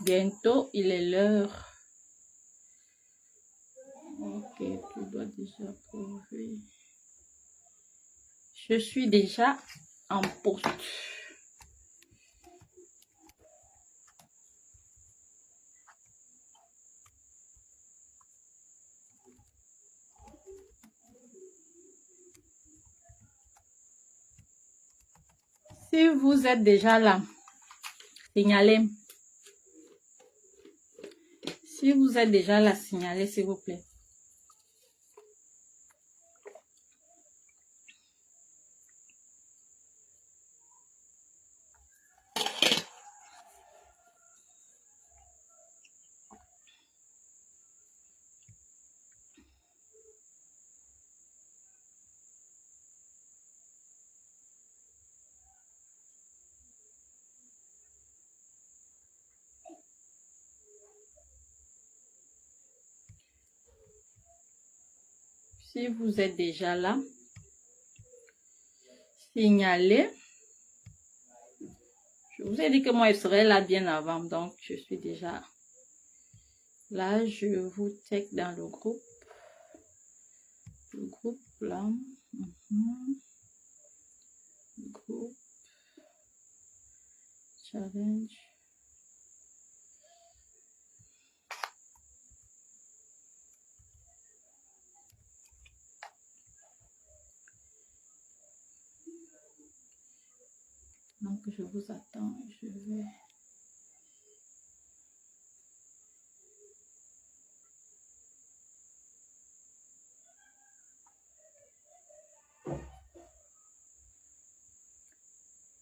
Bientôt, il est l'heure. Ok, tu dois déjà prouver. Je suis déjà en poste. Si vous êtes déjà là, signalez. Si vous êtes déjà là, signalez s'il vous plaît. Si vous êtes déjà là, signalez. Je vous ai dit que moi, je serai là bien avant, donc je suis déjà là. Je vous check dans le groupe. Le groupe là. Le groupe. Challenge. Donc, je vous attends. Je vais...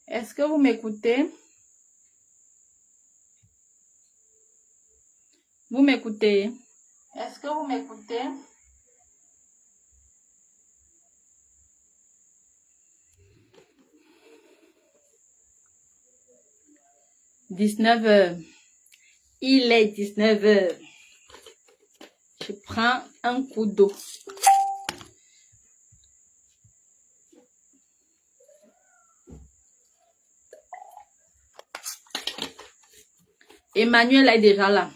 Est-ce que vous m'écoutez? Vous m'écoutez? Est-ce que vous m'écoutez? « 19h. Il est 19h. Je prends un coup d'eau. Emmanuel est déjà là.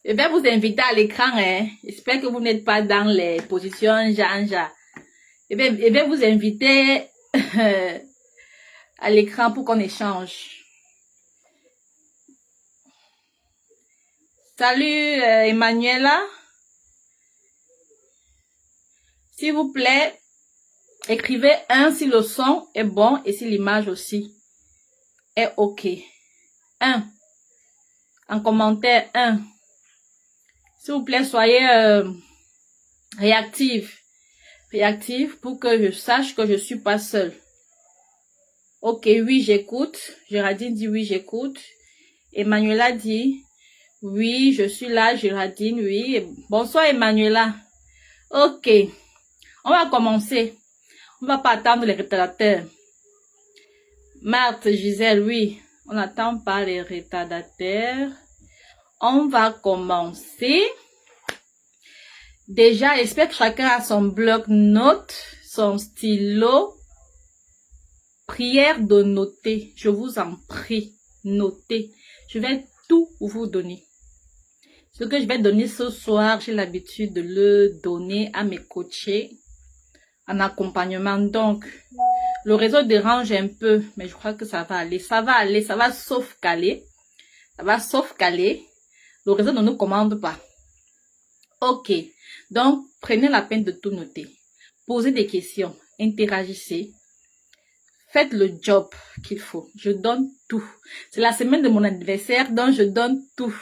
Je vais vous inviter à l'écran. J'espère que vous n'êtes pas dans les positions Jean-Jean. Je vais vous inviter à l'écran pour qu'on échange. Salut Emmanuela. S'il vous plaît, écrivez 1 si le son est bon et si l'image aussi est OK. 1. En commentaire 1. S'il vous plaît, soyez réactifs. Réactifs pour que je sache que je ne suis pas seule. OK, oui, j'écoute. Géraldine dit oui, j'écoute. Emmanuela dit oui, je suis là. Géraldine, oui. Bonsoir, Emmanuela. OK. On va commencer. On va pas attendre les retardateurs. Marthe, Gisèle, oui. On n'attend pas les retardateurs. On va commencer. Déjà, j'espère que chacun a son bloc-notes, son stylo. Prière de noter. Je vous en prie, notez. Je vais tout vous donner. Ce que je vais donner ce soir, j'ai l'habitude de le donner à mes coachés en accompagnement. Donc, le réseau dérange un peu, mais je crois que ça va aller. Ça va aller, ça va sauf caler. Ça va sauf caler. Le réseau ne nous commande pas. OK. Donc, prenez la peine de tout noter. Posez des questions. Interagissez. Faites le job qu'il faut. Je donne tout. C'est la semaine de mon anniversaire, donc je donne tout.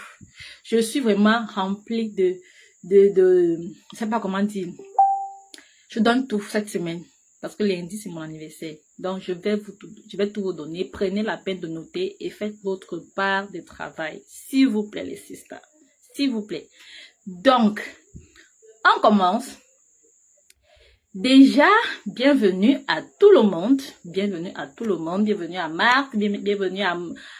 Je suis vraiment remplie de je sais pas comment dire. Je donne tout cette semaine. Parce que lundi, c'est mon anniversaire. Donc, je vais tout vous donner. Prenez la peine de noter et faites votre part de travail. S'il vous plaît, les sisters. S'il vous plaît. Donc, on commence. Déjà, bienvenue à tout le monde. Bienvenue à tout le monde. Bienvenue à Marc. Bienvenue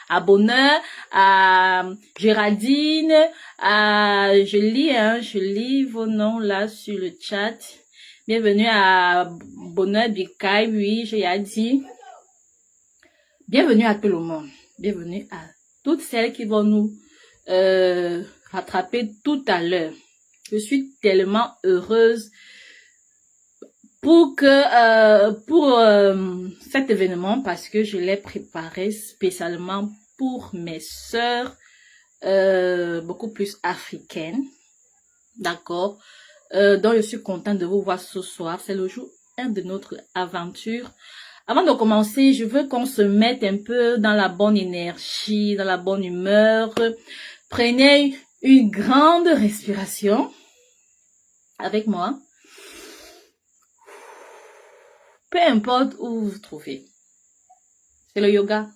à Bonheur, à Géraldine. Je lis vos noms là sur le chat. Bienvenue à Bonheur Bikaï, oui, j'ai dit. Bienvenue à tout le monde. Bienvenue à toutes celles qui vont nous rattraper tout à l'heure. Je suis tellement heureuse pour cet événement parce que je l'ai préparé spécialement pour mes sœurs beaucoup plus africaines. D'accord? Donc je suis contente de vous voir ce soir. C'est le jour 1 de notre aventure. Avant de commencer, je veux qu'on se mette un peu dans la bonne énergie, dans la bonne humeur. Prenez une grande respiration avec moi. Peu importe où vous vous trouvez. C'est le yoga.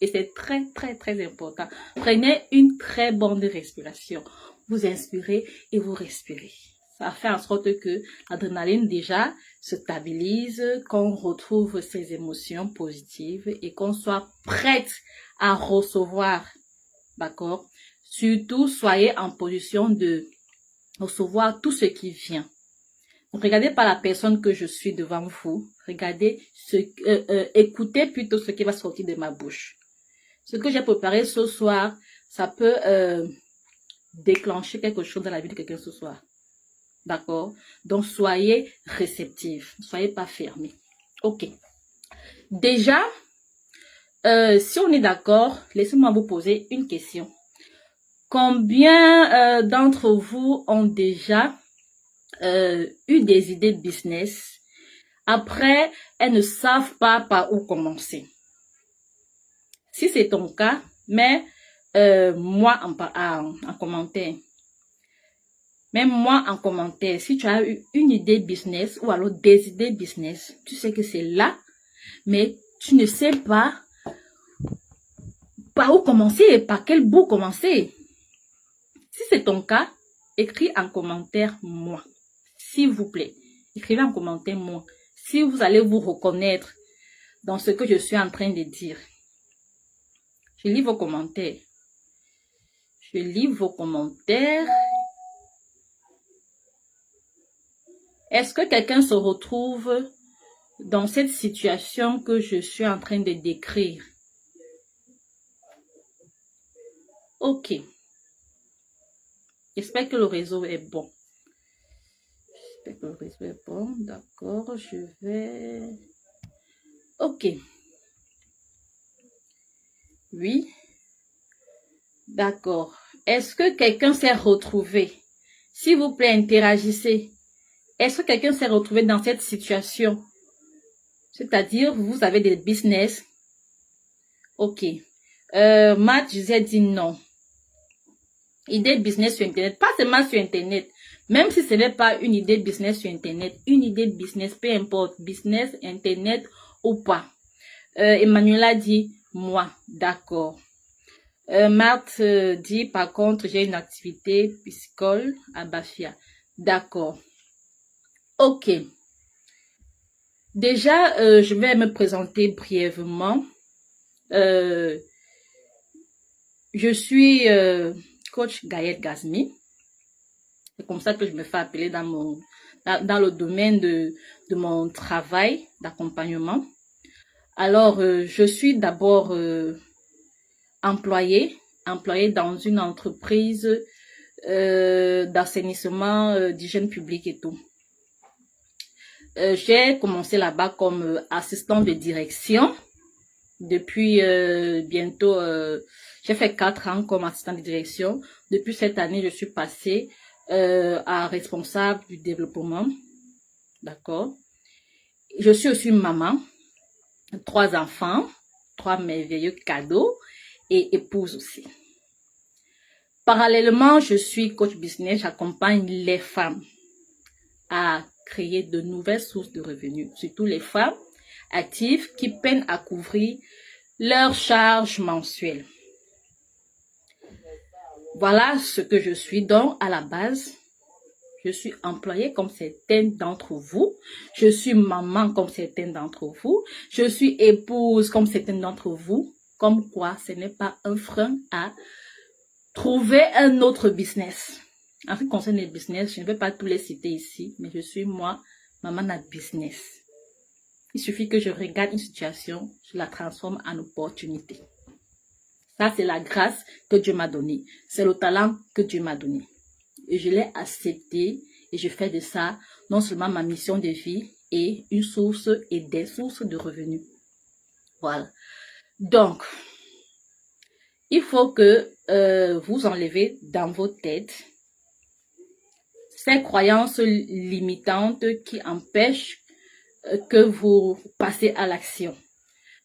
Et c'est très, très, très important. Prenez une très bonne respiration. Vous inspirez et vous respirez. Ça fait en sorte que l'adrénaline déjà se stabilise, qu'on retrouve ses émotions positives et qu'on soit prête à recevoir. D'accord? Surtout, soyez en position de recevoir tout ce qui vient. Donc, regardez pas la personne que je suis devant vous. Regardez, écoutez plutôt ce qui va sortir de ma bouche. Ce que j'ai préparé ce soir, ça peut déclencher quelque chose dans la vie de quelqu'un ce soir. D'accord? Donc, soyez réceptifs. Ne soyez pas fermés. Ok. Déjà, si on est d'accord, laissez-moi vous poser une question. Combien d'entre vous ont déjà eu des idées business? Après, elles ne savent pas par où commencer. Si c'est ton cas, mais moi en commentaire. Même moi en commentaire, si tu as eu une idée business ou alors des idées business, tu sais que c'est là, mais tu ne sais pas par où commencer, par quel bout commencer. Si c'est ton cas, écris en commentaire moi. S'il vous plaît, écrivez en commentaire moi. Si vous allez vous reconnaître dans ce que je suis en train de dire. Je lis vos commentaires. Je lis vos commentaires. Est-ce que quelqu'un se retrouve dans cette situation que je suis en train de décrire? Ok. J'espère que le réseau est bon. J'espère que le réseau est bon. D'accord, je vais... Ok. Oui. D'accord. Est-ce que quelqu'un s'est retrouvé? S'il vous plaît, interagissez. Est-ce que quelqu'un s'est retrouvé dans cette situation? C'est-à-dire, vous avez des business. Ok. Matt, je vous ai dit non. Idée business sur Internet. Pas seulement sur Internet. Même si ce n'est pas une idée business sur Internet. Une idée business, peu importe. Business, Internet ou pas. Emmanuela dit, moi, d'accord. Marthe dit, par contre, j'ai une activité piscicole à Bafia. D'accord. Ok. Déjà, je vais me présenter brièvement. Je suis coach Gaëlle Gazmi. C'est comme ça que je me fais appeler dans le domaine de mon travail d'accompagnement. Alors, je suis d'abord employée dans une entreprise d'assainissement d'hygiène publique et tout. J'ai commencé là-bas comme assistant de direction. Depuis bientôt, j'ai fait 4 ans comme assistant de direction. Depuis cette année, je suis passée à responsable du développement. D'accord. Je suis aussi maman, 3 enfants, 3 merveilleux cadeaux et épouse aussi. Parallèlement, je suis coach business. J'accompagne les femmes à créer de nouvelles sources de revenus, surtout les femmes actives qui peinent à couvrir leurs charges mensuelles. Voilà ce que je suis. Donc, à la base, je suis employée comme certains d'entre vous. Je suis maman comme certains d'entre vous. Je suis épouse comme certains d'entre vous. Comme quoi, ce n'est pas un frein à trouver un autre business. En ce qui concerne les business, je ne vais pas tous les citer ici, mais je suis moi, maman à business. Il suffit que je regarde une situation, je la transforme en opportunité. Ça, c'est la grâce que Dieu m'a donnée. C'est le talent que Dieu m'a donné. Et je l'ai accepté et je fais de ça non seulement ma mission de vie et une source et des sources de revenus. Voilà. Donc, il faut que vous enlevez dans vos têtes ces croyances limitantes qui empêchent que vous passez à l'action,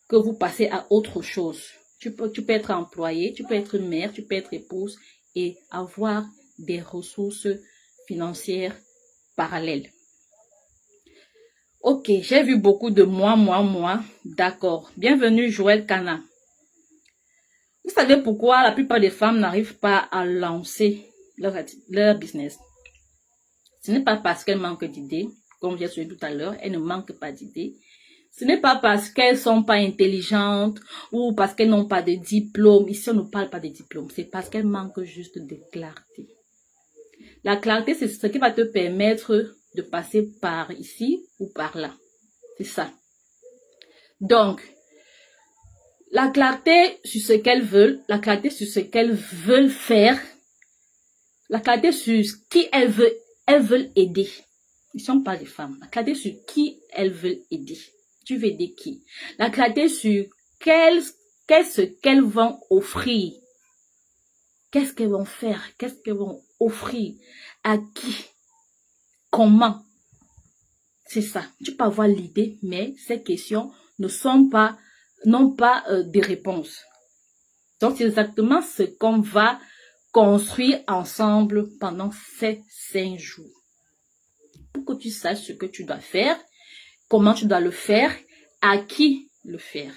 que vous passez à autre chose. Tu peux être employé, tu peux être mère, tu peux être épouse et avoir des ressources financières parallèles. Ok, j'ai vu beaucoup de moi. D'accord. Bienvenue Joël Cana. Vous savez pourquoi la plupart des femmes n'arrivent pas à lancer leur business? Ce n'est pas parce qu'elles manquent d'idées, comme j'ai dit tout à l'heure, elles ne manquent pas d'idées. Ce n'est pas parce qu'elles ne sont pas intelligentes ou parce qu'elles n'ont pas de diplôme. Ici, on ne parle pas de diplôme. C'est parce qu'elles manquent juste de clarté. La clarté, c'est ce qui va te permettre de passer par ici ou par là. C'est ça. Donc, la clarté sur ce qu'elles veulent, la clarté sur ce qu'elles veulent faire, la clarté sur qui elles veulent aider. Ici, on parle des femmes. La clarté sur qui elles veulent aider. Tu veux aider qui? La clarté sur qu'est-ce qu'elles vont offrir. Qu'est-ce qu'elles vont faire? Qu'est-ce qu'elles vont offrir? À qui? Comment? C'est ça. Tu peux avoir l'idée, mais ces questions n'ont pas de réponse. Donc, c'est exactement ce qu'on va construire ensemble pendant ces 5 jours. Pour que tu saches ce que tu dois faire, comment tu dois le faire, à qui le faire,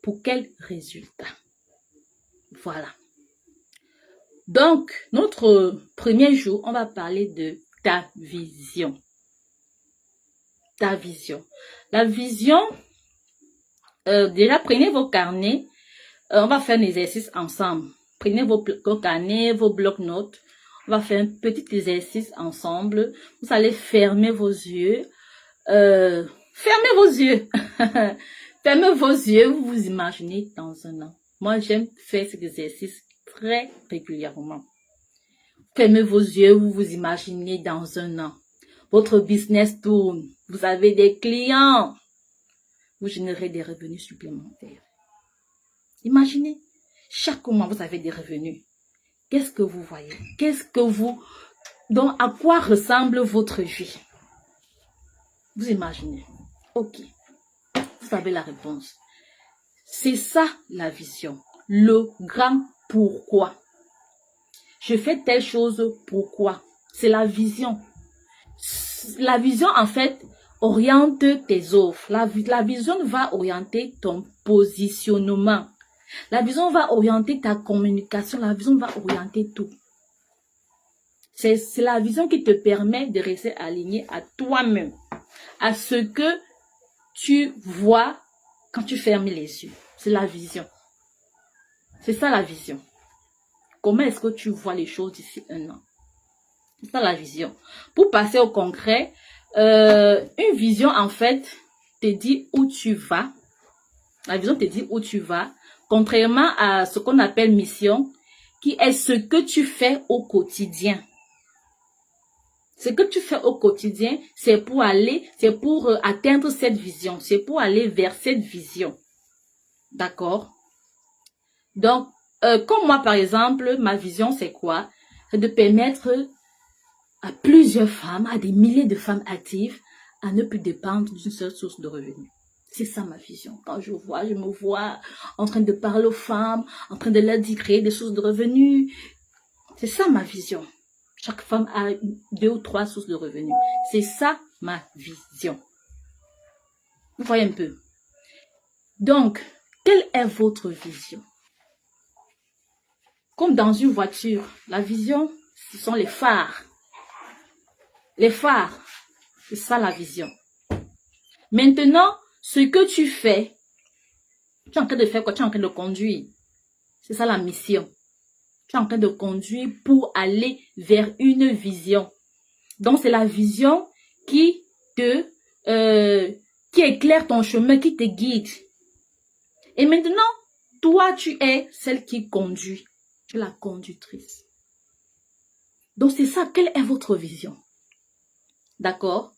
pour quel résultat. Voilà. Donc, notre premier jour, on va parler de ta vision. Ta vision. La vision, déjà prenez vos carnets, on va faire un exercice ensemble. Prenez vos carnets, vos blocs-notes, on va faire un petit exercice ensemble. Vous allez fermer vos yeux. Fermez vos yeux. Fermez vos yeux, vous vous imaginez dans un an. Moi, j'aime faire cet exercice très régulièrement. Fermez vos yeux, vous vous imaginez dans un an. Votre business tourne, vous avez des clients, vous générez des revenus supplémentaires. Imaginez, chaque mois vous avez des revenus. Qu'est-ce que vous voyez? Donc, à quoi ressemble votre vie? Vous imaginez? Ok, vous avez la réponse. C'est ça la vision, le grand pourquoi. Je fais telle chose, pourquoi? C'est la vision. La vision, en fait, oriente tes offres. La vision va orienter ton positionnement. La vision va orienter ta communication. La vision va orienter tout. C'est la vision qui te permet de rester aligné à toi-même, à ce que tu vois quand tu fermes les yeux. C'est la vision. C'est ça la vision. Comment est-ce que tu vois les choses d'ici un an? C'est ça la vision. Pour passer au concret, une vision en fait te dit où tu vas. La vision te dit où tu vas. Contrairement à ce qu'on appelle mission, qui est ce que tu fais au quotidien. Ce que tu fais au quotidien, c'est pour atteindre cette vision. C'est pour aller vers cette vision. D'accord? Donc, comme moi par exemple, ma vision c'est quoi? C'est de permettre à plusieurs femmes, à des milliers de femmes actives, à ne plus dépendre d'une seule source de revenus. C'est ça ma vision. Quand je me vois en train de parler aux femmes, en train de leur dire créer des sources de revenus. C'est ça ma vision. Chaque femme a 2 ou 3 sources de revenus. C'est ça ma vision. Vous voyez un peu. Donc, quelle est votre vision? Comme dans une voiture, la vision, ce sont les phares. Les phares, c'est ça la vision. Maintenant, ce que tu fais, tu es en train de faire quoi? Tu es en train de conduire. C'est ça la mission. Tu es en train de conduire pour aller vers une vision. Donc, c'est la vision qui éclaire ton chemin, qui te guide. Et maintenant, toi, tu es celle qui conduit. Tu es la conductrice. Donc, c'est ça. Quelle est votre vision? D'accord?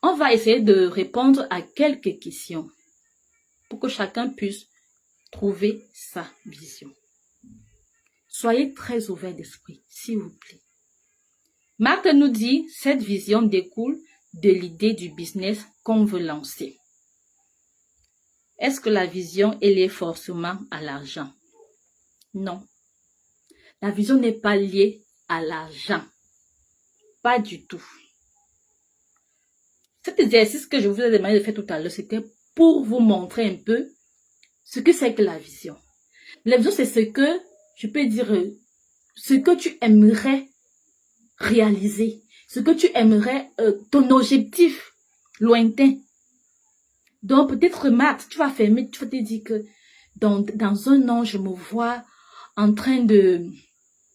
On va essayer de répondre à quelques questions pour que chacun puisse trouver sa vision. Soyez très ouvert d'esprit, s'il vous plaît. Marthe nous dit, cette vision découle de l'idée du business qu'on veut lancer. Est-ce que la vision est liée forcément à l'argent? Non. La vision n'est pas liée à l'argent. Pas du tout. Cet exercice que je vous ai demandé de faire tout à l'heure, c'était pour vous montrer un peu ce que c'est que la vision. La vision, c'est ce que, je peux dire, ce que tu aimerais réaliser, ce que tu aimerais, ton objectif lointain. Donc, peut-être, Marthe, tu vas fermer, tu vas te dire que dans un an, je me vois en train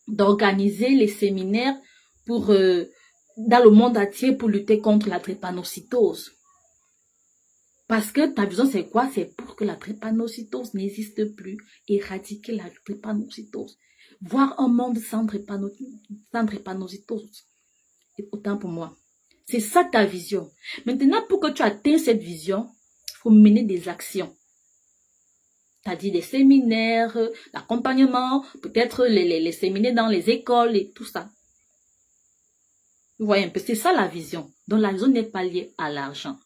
d'organiser les séminaires pour, dans le monde entier pour lutter contre la drépanocytose. Parce que ta vision, c'est quoi? C'est pour que la drépanocytose n'existe plus, éradiquer la drépanocytose. Voir un monde sans drépanocytose. Et autant pour moi. C'est ça ta vision. Maintenant, pour que tu atteignes cette vision, il faut mener des actions. C'est-à-dire des séminaires, l'accompagnement, peut-être les séminaires dans les écoles et tout ça. Vous voyez un peu, c'est ça la vision. Donc la vision n'est pas liée à l'argent.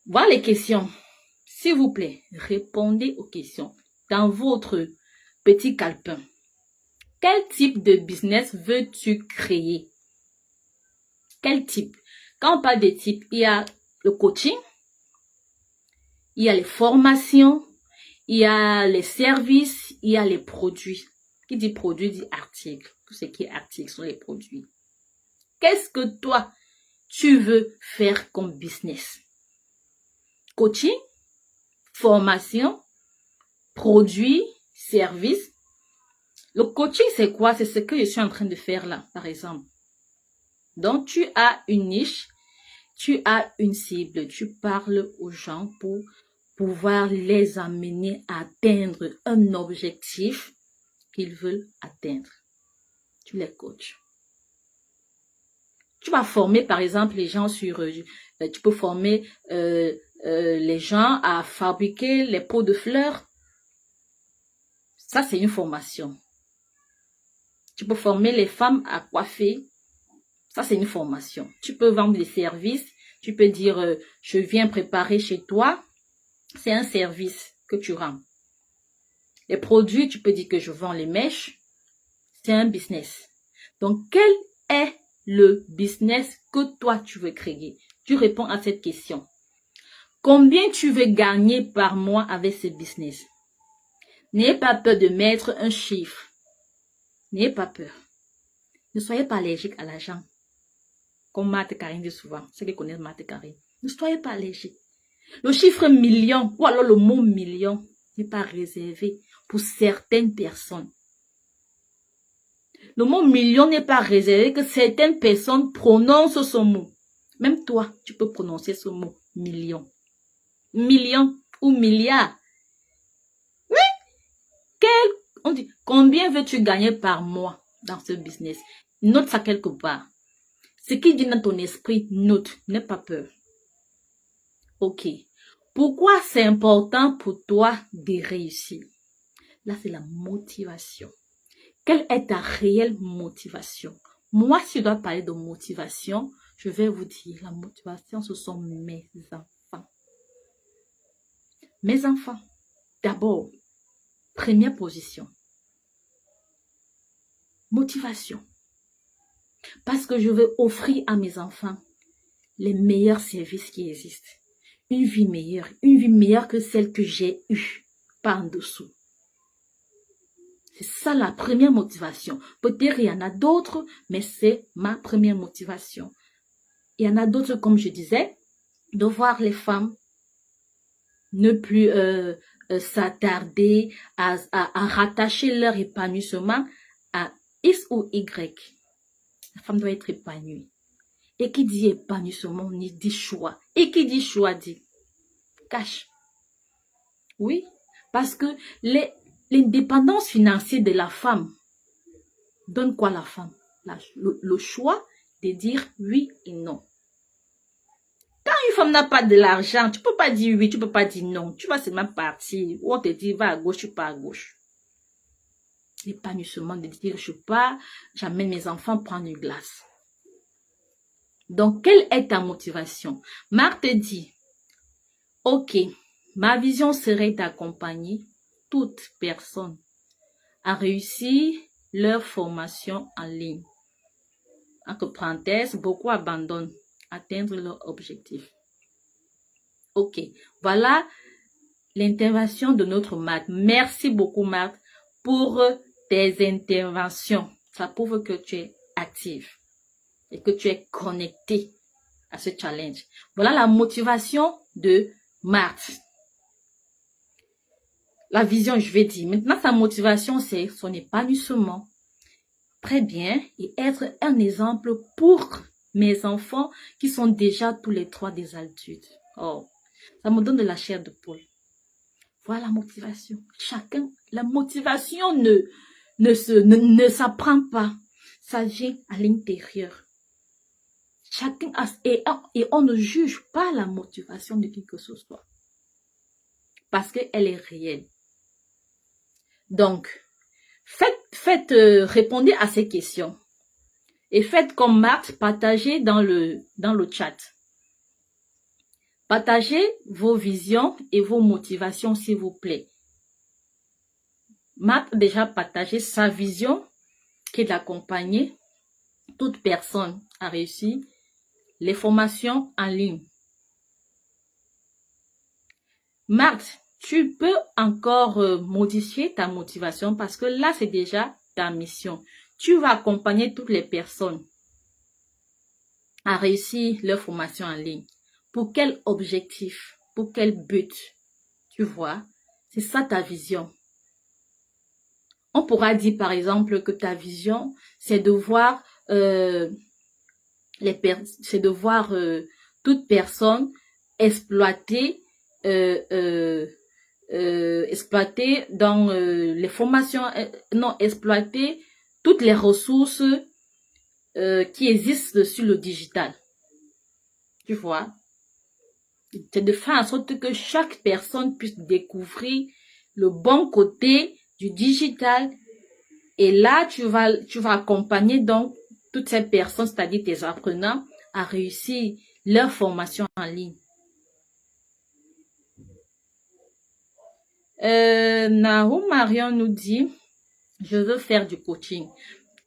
Voilà les questions. S'il vous plaît, répondez aux questions. Dans votre petit calepin, quel type de business veux-tu créer? Quel type? Quand on parle de type, il y a le coaching, il y a les formations, il y a les services, il y a les produits. Qui dit produit dit article. Tout ce qui est article sont les produits. Qu'est-ce que toi, tu veux faire comme business? Coaching, formation, produits, services. Le coaching, c'est quoi? C'est ce que je suis en train de faire là, par exemple. Donc, tu as une niche, tu as une cible, tu parles aux gens pour pouvoir les amener à atteindre un objectif qu'ils veulent atteindre. Tu les coaches. Tu vas former, par exemple, les gens sur... tu peux former les gens à fabriquer les pots de fleurs. Ça, c'est une formation. Tu peux former les femmes à coiffer. Ça, c'est une formation. Tu peux vendre des services. Tu peux dire, je viens préparer chez toi. C'est un service que tu rends. Les produits, tu peux dire que je vends les mèches. C'est un business. Donc, quel est le business que toi, tu veux créer? Tu réponds à cette question. Combien tu veux gagner par mois avec ce business? N'ayez pas peur de mettre un chiffre. N'ayez pas peur. Ne soyez pas allergique à l'argent. Comme Marthe Karine dit souvent. Ceux qui connaissent Marthe Karine. Ne soyez pas allergique. Le chiffre million, ou alors le mot million, n'est pas réservé pour certaines personnes. Le mot million n'est pas réservé que certaines personnes prononcent ce mot. Même toi, tu peux prononcer ce mot million. Million ou milliard. Oui. On dit, combien veux-tu gagner par mois dans ce business? Note ça quelque part. Ce qui dit dans ton esprit, note, n'aie pas peur. Ok. Pourquoi c'est important pour toi de réussir? Là, c'est la motivation. Quelle est ta réelle motivation? Moi, si je dois parler de motivation, je vais vous dire, la motivation, ce sont mes enfants. Mes enfants, d'abord, première position. Motivation. Parce que je veux offrir à mes enfants les meilleurs services qui existent. Une vie meilleure que celle que j'ai eue par en dessous. C'est ça la première motivation. Peut-être il y en a d'autres, mais c'est ma première motivation. Il y en a d'autres, comme je disais, de voir les femmes ne plus s'attarder à rattacher leur épanouissement à X ou Y. La femme doit être épanouie. Et qui dit épanouissement, dit choix. Et qui dit choix dit cash. Oui, Parce que l'indépendance financière de la femme donne quoi à la femme? Le choix de dire oui et non. Quand une femme n'a pas de l'argent, tu peux pas dire oui, tu peux pas dire non. Tu vas seulement partir. Ou on te dit va à gauche, tu pars à gauche. L'épanouissement de dire je pars, j'amène mes enfants prendre une glace. Donc, quelle est ta motivation? Marc te dit, ok, ma vision serait d'accompagner toute personne à réussir leur formation en ligne. Entre parenthèses, beaucoup abandonnent atteindre leur objectif. Ok, voilà l'intervention de notre Marc. Merci beaucoup Marc pour tes interventions. Ça prouve que tu es actif et que tu es connecté à ce challenge. Voilà la motivation de Marc. La vision, je vais dire. Maintenant, sa motivation, c'est son épanouissement. Très bien. Et être un exemple pour mes enfants qui sont déjà tous les trois des adultes. Oh, ça me donne de la chair de poule. Voilà la motivation. Chacun, la motivation ne s'apprend pas. Ça vient à l'intérieur. Chacun a, et on ne juge pas la motivation de qui que ce soit. Parce qu'elle est réelle. Donc, répondez à ces questions. Et faites comme Marthe, partagez dans le chat. Partagez vos visions et vos motivations, s'il vous plaît. Marthe a déjà partagé sa vision, qui est d'accompagner toute personne à réussir les formations en ligne. Marthe, tu peux encore modifier ta motivation parce que là, c'est déjà ta mission. Tu vas accompagner toutes les personnes à réussir leur formation en ligne. Pour quel objectif? Pour quel but? Tu vois, c'est ça ta vision. On pourra dire par exemple que ta vision, c'est de voir toute personne exploiter dans les formations, exploiter toutes les ressources qui existent sur le digital. Tu vois? C'est de faire en sorte que chaque personne puisse découvrir le bon côté du digital. Et là, tu vas accompagner donc toutes ces personnes, c'est-à-dire tes apprenants, à réussir leur formation en ligne. Nahum Marion nous dit, je veux faire du coaching.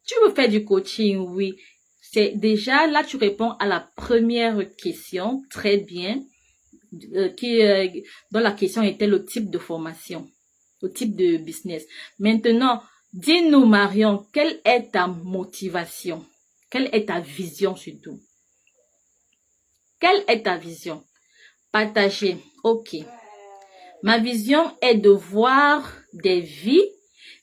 Tu veux faire du coaching, oui. C'est déjà, là, tu réponds à la première question, très bien, dont la question était le type de formation, le type de business. Maintenant, dis-nous, Marion, quelle est ta motivation? Quelle est ta vision surtout? Quelle est ta vision? Partager, ok. Ma vision est de voir des vies,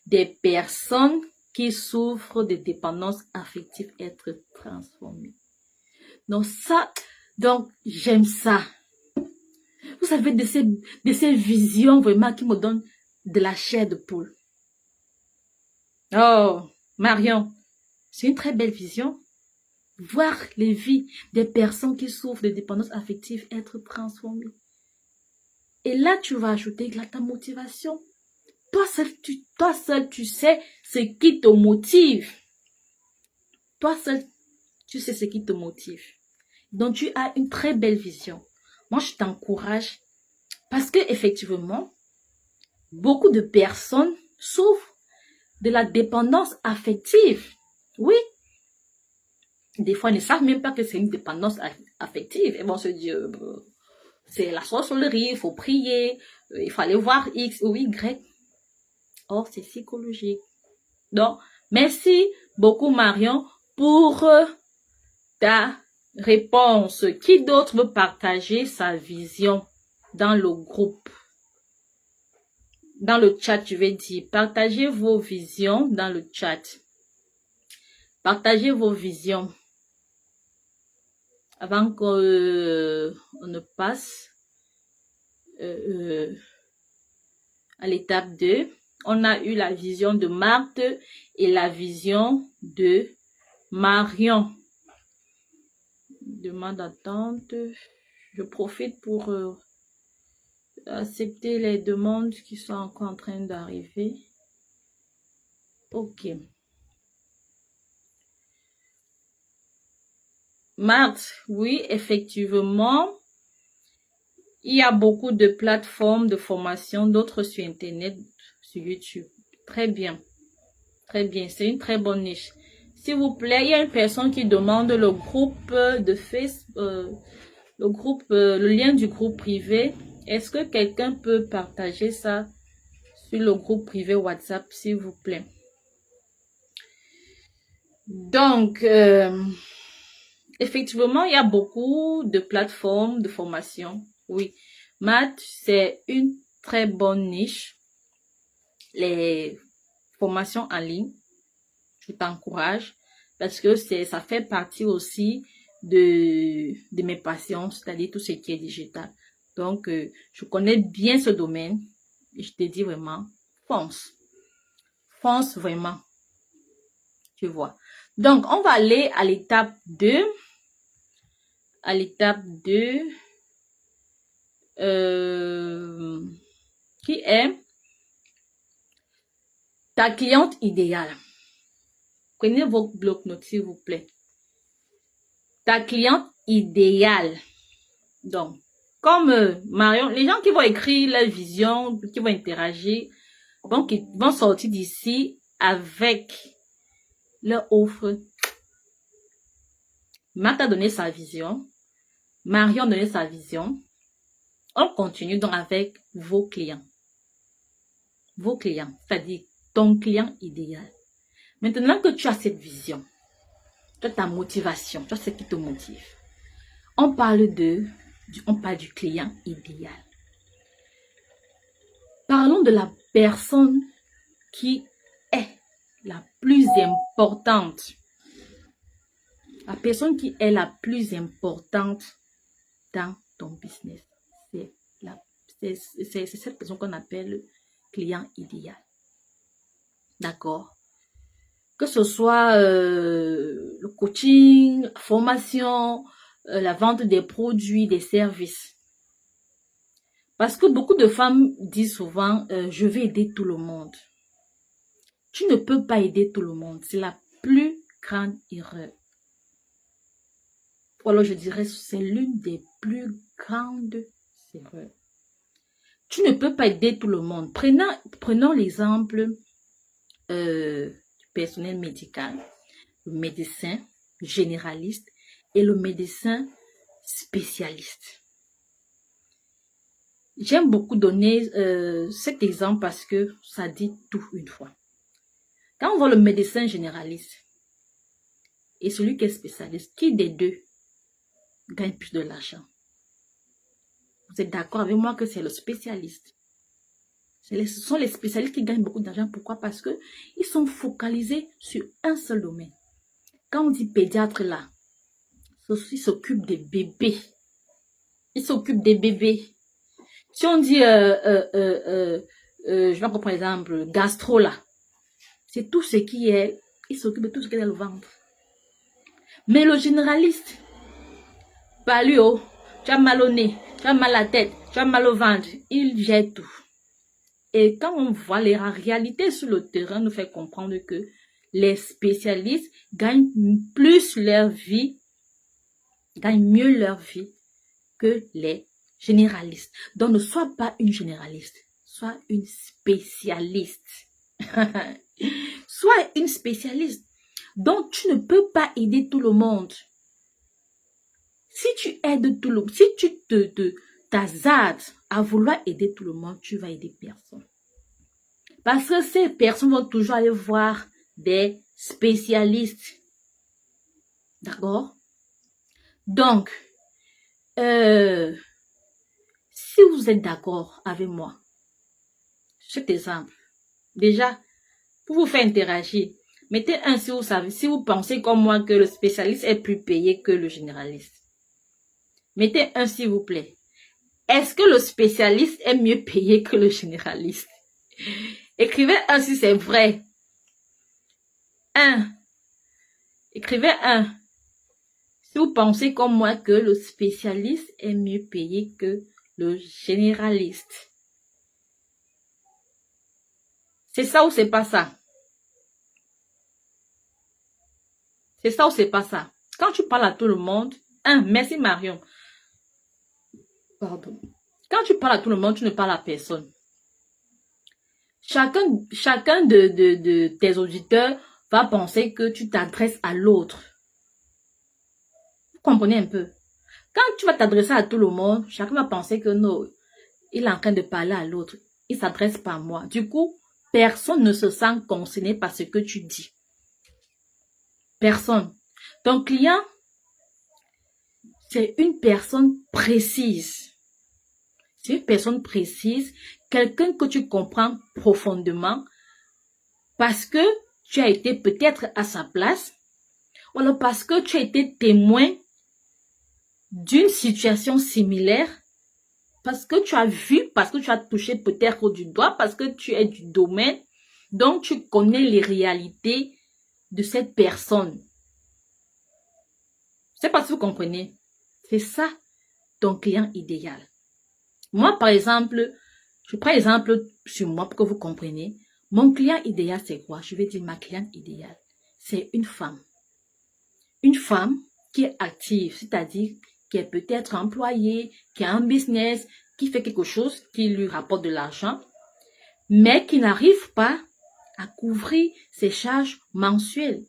des personnes qui souffrent de dépendance affective être transformées. Donc j'aime ça. Vous savez, de ces visions vraiment qui me donnent de la chair de poule. Oh, Marion, c'est une très belle vision. Voir les vies des personnes qui souffrent de dépendance affective être transformées. Et là, tu vas ajouter ta motivation. Toi seul, tu sais ce qui te motive. Toi seul, tu sais ce qui te motive. Donc, tu as une très belle vision. Moi, je t'encourage parce que effectivement, beaucoup de personnes souffrent de la dépendance affective. Oui. Des fois, ils ne savent même pas que c'est une dépendance affective. Et vont se dire, c'est la sorcellerie, il faut prier, il faut aller voir X ou Y. Or, c'est psychologique. Donc, merci beaucoup, Marion, pour ta réponse. Qui d'autre veut partager sa vision dans le groupe? Dans le chat, je vais dire, partagez vos visions dans le chat. Partagez vos visions. Avant qu'on ne passe À l'étape 2, on a eu la vision de Marthe et la vision de Marion. Demande d'attente. Je profite pour accepter les demandes qui sont encore en train d'arriver. Ok. Marthe, oui, effectivement, il y a beaucoup de plateformes de formation, d'autres sur Internet, sur YouTube. Très bien. Très bien, c'est une très bonne niche. S'il vous plaît, il y a une personne qui demande le groupe de Facebook, le lien du groupe privé. Est-ce que quelqu'un peut partager ça sur le groupe privé WhatsApp, s'il vous plaît? Donc, effectivement, il y a beaucoup de plateformes de formation. Oui, Math, c'est une très bonne niche. Les formations en ligne, je t'encourage parce que ça fait partie aussi de mes passions, c'est-à-dire tout ce qui est digital. Donc, je connais bien ce domaine et je te dis vraiment, fonce. Fonce vraiment. Tu vois. Donc, on va aller à l'étape 2. À l'étape 2, qui est ta cliente idéale. Prenez vos blocs-notes, s'il vous plaît. Ta cliente idéale. Donc, comme Marion, les gens qui vont écrire leur vision, qui vont interagir, donc ils vont sortir d'ici avec leur offre. Marthe a donné sa vision. Marion a donné sa vision. On continue donc avec vos clients. Vos clients, c'est-à-dire ton client idéal. Maintenant que tu as cette vision, tu as ta motivation, tu as ce qui te motive. On parle du client idéal. Parlons de la personne qui est la plus importante. La personne qui est la plus importante dans ton business. C'est cette personne qu'on appelle client idéal. D'accord? Que ce soit le coaching, la formation, la vente des produits, des services. Parce que beaucoup de femmes disent souvent, je vais aider tout le monde. Tu ne peux pas aider tout le monde. C'est la plus grande erreur. Ou alors je dirais, c'est l'une des plus grandes erreurs. Tu ne peux pas aider tout le monde. Prenons l'exemple du personnel médical, le médecin généraliste et le médecin spécialiste. J'aime beaucoup donner cet exemple parce que ça dit tout une fois. Quand on voit le médecin généraliste et celui qui est spécialiste, qui des deux gagne plus de l'argent? Vous êtes d'accord avec moi que c'est le spécialiste? Ce sont les spécialistes qui gagnent beaucoup d'argent. Pourquoi? Parce que ils sont focalisés sur un seul domaine. Quand on dit pédiatre là, ils s'occupent des bébés. Ils s'occupent des bébés. Si on dit, je vais prendre par exemple, gastro là, c'est tout ce qui est, il s'occupe de tout ce qui est dans le ventre. Mais le généraliste, bah lui, oh, tu as mal au nez, tu as mal à la tête, tu as mal au ventre, il gère tout. Et quand on voit les réalités sur le terrain, nous fait comprendre que les spécialistes gagnent plus leur vie, gagnent mieux leur vie que les généraliste. Donc, ne sois pas une généraliste. Sois une spécialiste. Sois une spécialiste. Donc, tu ne peux pas aider tout le monde. Si tu aides tout le monde, si tu t'hasardes à vouloir aider tout le monde, tu vas aider personne. Parce que ces personnes vont toujours aller voir des spécialistes. D'accord? Donc, si vous êtes d'accord avec moi, cet exemple, déjà, pour vous faire interagir, mettez un si vous savez, si vous pensez comme moi que le spécialiste est plus payé que le généraliste. Mettez un s'il vous plaît. Est-ce que le spécialiste est mieux payé que le généraliste? Écrivez un si c'est vrai. 1. Écrivez 1. Si vous pensez comme moi que le spécialiste est mieux payé que le généraliste. C'est ça ou c'est pas ça? C'est ça ou c'est pas ça? Quand tu parles à tout le monde, merci Marion. Pardon. Quand tu parles à tout le monde, tu ne parles à personne. Chacun de tes auditeurs va penser que tu t'adresses à l'autre. Vous comprenez un peu? Quand tu vas t'adresser à tout le monde, chacun va penser que non, il est en train de parler à l'autre. Il ne s'adresse pas à moi. Du coup, personne ne se sent concerné par ce que tu dis. Personne. Ton client, c'est une personne précise. C'est une personne précise, quelqu'un que tu comprends profondément parce que tu as été peut-être à sa place ou alors parce que tu as été témoin d'une situation similaire, parce que tu as vu, parce que tu as touché peut-être du doigt, parce que tu es du domaine, donc tu connais les réalités de cette personne. Je ne sais pas si vous comprenez. C'est ça ton client idéal. Moi, par exemple, je prends l'exemple sur moi pour que vous compreniez. Mon client idéal, c'est quoi? Je vais dire ma cliente idéale. C'est une femme. Une femme qui est active, c'est-à-dire qui est peut-être employée, qui a un business, qui fait quelque chose qui lui rapporte de l'argent, mais qui n'arrive pas à couvrir ses charges mensuelles.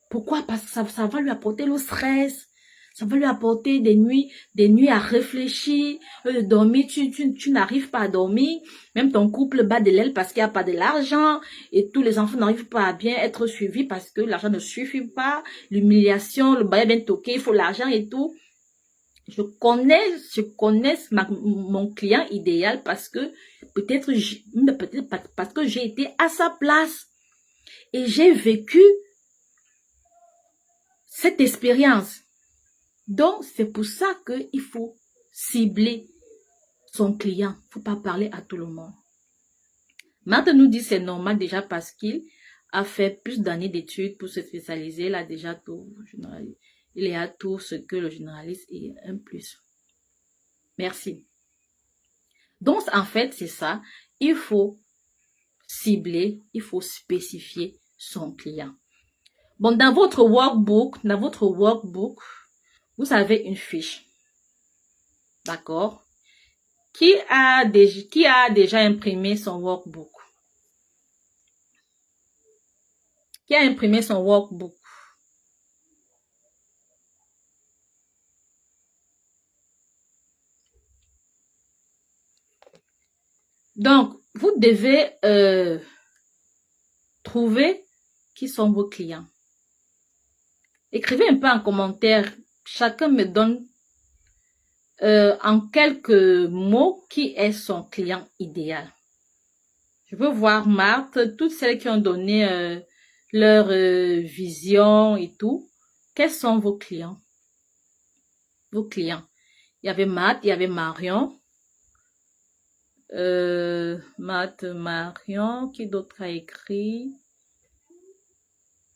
Pourquoi? Parce que ça va lui apporter le stress. Ça va lui apporter des nuits à réfléchir, dormir, tu n'arrives pas à dormir, même ton couple bat de l'aile parce qu'il n'y a pas de l'argent, et tous les enfants n'arrivent pas à bien être suivis parce que l'argent ne suffit pas, l'humiliation, le bail bien toqué, il faut l'argent et tout. Je connais mon client idéal parce que peut-être parce que j'ai été à sa place et j'ai vécu cette expérience. Donc, c'est pour ça qu'il faut cibler son client. Il ne faut pas parler à tout le monde. Marthe nous dit c'est normal déjà parce qu'il a fait plus d'années d'études pour se spécialiser. Il a déjà tout. Il est à tout ce que le généraliste est un plus. Merci. Donc, en fait, c'est ça. Il faut cibler, il faut spécifier son client. Bon, dans votre workbook, vous avez une fiche. D'accord? Qui a déjà imprimé son workbook? Qui a imprimé son workbook? Donc, vous devez trouver qui sont vos clients. Écrivez un peu en commentaire. Chacun me donne en quelques mots qui est son client idéal. Je veux voir Marthe, toutes celles qui ont donné leur vision et tout. Quels sont vos clients? Vos clients. Il y avait Marthe, il y avait Marion. Marthe, Marion, qui d'autre a écrit?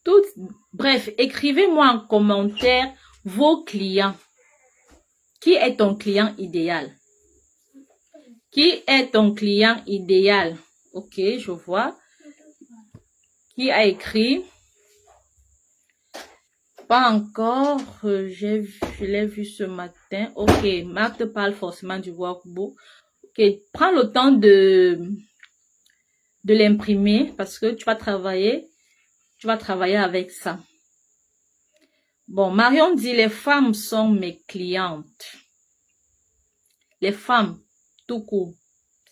Toutes, bref, écrivez-moi en commentaire vos clients. Qui est ton client idéal? Qui est ton client idéal? Ok, je vois. Qui a écrit? Pas encore. Je l'ai vu ce matin. Ok, Marthe parle forcément du workbook. Ok, prends le temps de l'imprimer parce que tu vas travailler avec ça. Bon, Marion dit les femmes sont mes clientes. Les femmes, tout court,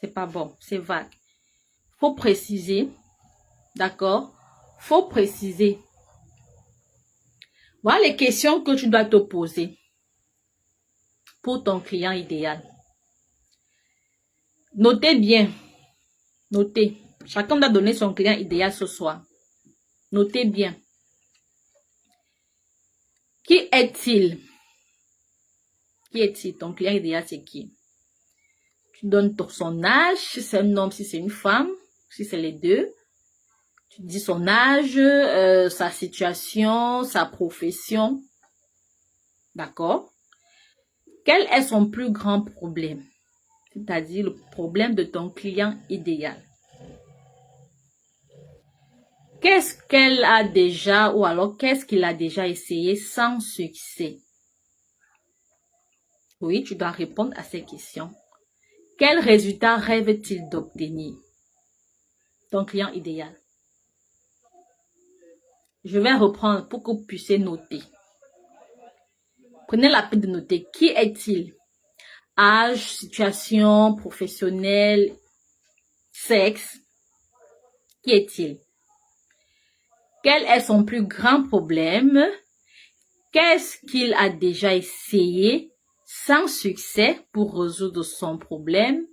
c'est pas bon, c'est vague. Faut préciser, d'accord? Faut préciser. Voilà les questions que tu dois te poser pour ton client idéal. Notez bien. Notez. Chacun doit donner son client idéal ce soir. Notez bien. Qui est-il? Qui est-il? Ton client idéal, c'est qui? Tu donnes son âge, si c'est un homme, si c'est une femme, si c'est les deux. Tu dis son âge, sa situation, sa profession. D'accord? Quel est son plus grand problème? C'est-à-dire le problème de ton client idéal. Qu'est-ce qu'elle a déjà ou alors qu'est-ce qu'il a déjà essayé sans succès? Oui, tu dois répondre à ces questions. Quel résultat rêve-t-il d'obtenir? Ton client idéal. Je vais reprendre pour que vous puissiez noter. Prenez la peine de noter. Qui est-il? Âge, situation, professionnelle, sexe. Qui est-il? Quel est son plus grand problème? Qu'est-ce qu'il a déjà essayé sans succès pour résoudre son problème?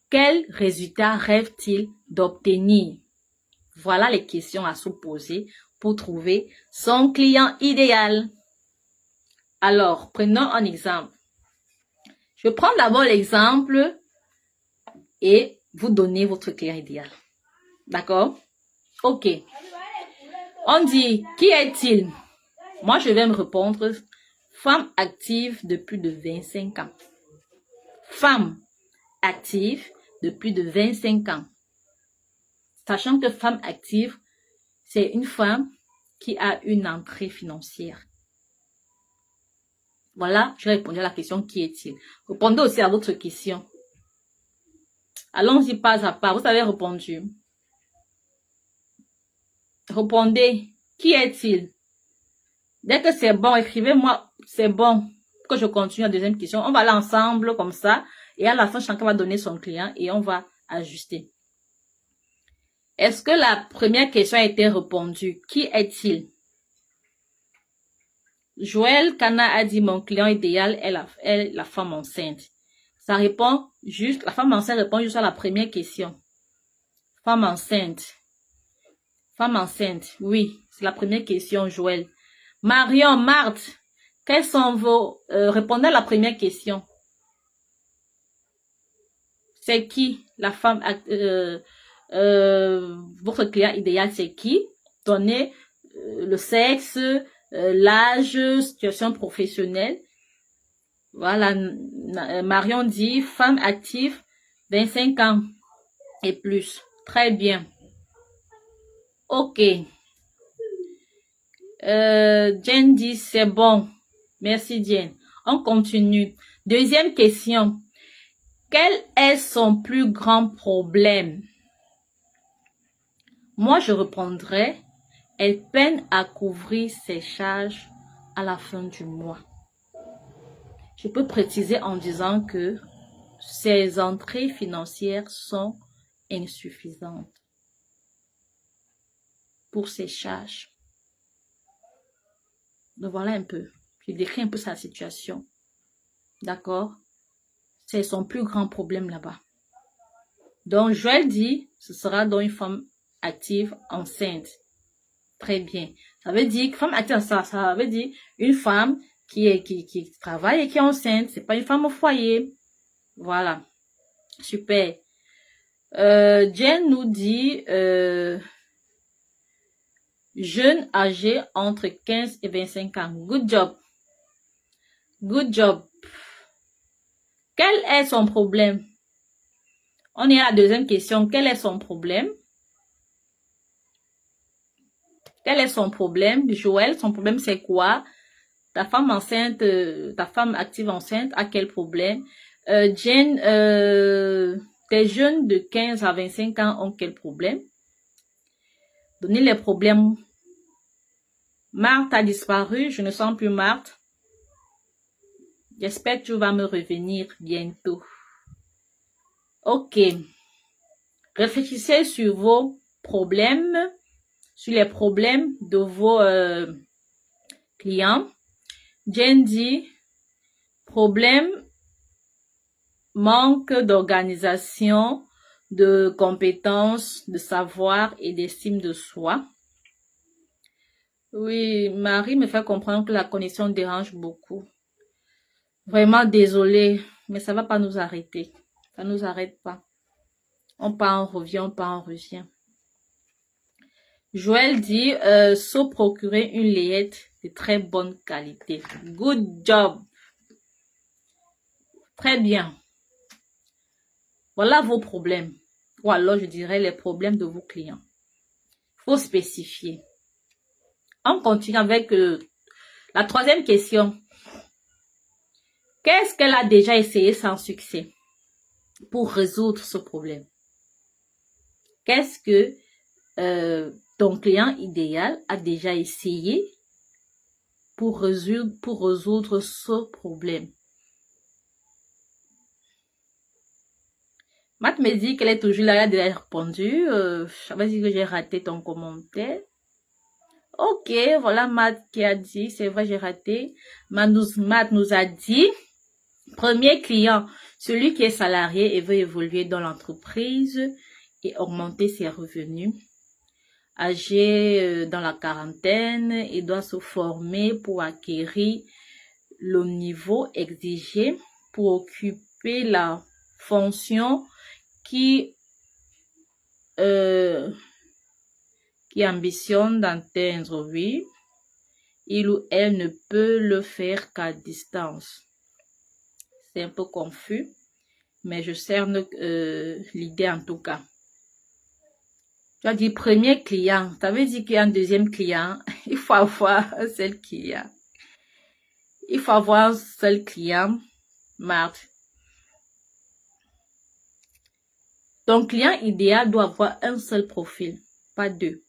Quel résultat rêve-t-il d'obtenir? Voilà les questions à se poser pour trouver son client idéal. Alors, prenons un exemple. Je prends d'abord l'exemple et vous donnez votre client idéal. D'accord? Ok. On dit, qui est-il? Moi, je vais me répondre, femme active de plus de 25 ans. Femme active de plus de 25 ans. Sachant que femme active, c'est une femme qui a une entrée financière. Voilà, je réponds à la question qui est-il. Répondez aussi à votre question. Allons-y pas à pas. Vous avez répondu. Répondez. Qui est-il? Dès que c'est bon, écrivez-moi. C'est bon. Que je continue la deuxième question. On va aller ensemble comme ça. Et à la fin, chacun va donner son client et on va ajuster. Est-ce que la première question a été répondue? Qui est-il? Joël Kana a dit mon client idéal est la femme enceinte. Ça répond juste, la femme enceinte répond juste à la première question. Femme enceinte. Femme enceinte, oui, c'est la première question, Joël. Marion, Marthe, quels sont vos... répondez à la première question. C'est qui la femme... votre client idéal, c'est qui? Donnez le sexe, l'âge, situation professionnelle. Voilà, Marion dit femme active, 25 ans et plus. Très bien. Ok. Jen dit c'est bon. Merci Jen. On continue. Deuxième question. Quel est son plus grand problème? Moi, je répondrai, elle peine à couvrir ses charges à la fin du mois. Je peux préciser en disant que ses entrées financières sont insuffisantes pour ses charges. Donc voilà un peu. Je décris un peu sa situation. D'accord? C'est son plus grand problème là-bas. Donc, Joël dit, ce sera donc une femme active enceinte. Très bien. Ça veut dire que femme active, ça veut dire une femme qui travaille et qui est enceinte. C'est pas une femme au foyer. Voilà. Super. Jen nous dit jeune âgé entre 15 et 25 ans. Good job. Good job. Quel est son problème? On est à la deuxième question. Quel est son problème? Quel est son problème? Joël, son problème c'est quoi? Ta femme enceinte, ta femme active enceinte a quel problème? Jane, tes jeunes de 15 à 25 ans ont quel problème? Donnez les problèmes. Marthe a disparu, je ne sens plus Marthe. J'espère que tu vas me revenir bientôt. Ok. Réfléchissez sur vos problèmes, sur les problèmes de vos clients. Jane dit, problème, manque d'organisation, de compétences, de savoir et d'estime de soi. Oui, Marie me fait comprendre que la connexion dérange beaucoup. Vraiment désolée, mais ça va pas nous arrêter. Ça ne nous arrête pas. On part, on revient, on part, on revient. Joël dit, se procurer une layette de très bonne qualité. Good job. Très bien. Voilà vos problèmes. Ou alors, je dirais les problèmes de vos clients. Faut spécifier. On continue avec la troisième question. Qu'est-ce qu'elle a déjà essayé sans succès pour résoudre ce problème? Qu'est-ce que ton client idéal a déjà essayé pour résoudre ce problème? Matt me dit qu'elle est toujours là, elle a déjà répondu. Ça veut dire que j'ai raté ton commentaire. Ok, voilà Matt qui a dit, c'est vrai, j'ai raté. Matt nous a dit, premier client, celui qui est salarié et veut évoluer dans l'entreprise et augmenter ses revenus. Âgé dans la quarantaine, il doit se former pour acquérir le niveau exigé pour occuper la fonction qui ambitionne d'atteindre, oui. Il ou elle ne peut le faire qu'à distance. C'est un peu confus, mais je cerne l'idée en tout cas. Tu as dit premier client, ça veut dire qu'il y a un deuxième client. Il faut avoir un seul client. Il faut avoir un seul client, Marthe. Ton client idéal doit avoir un seul profil, pas deux.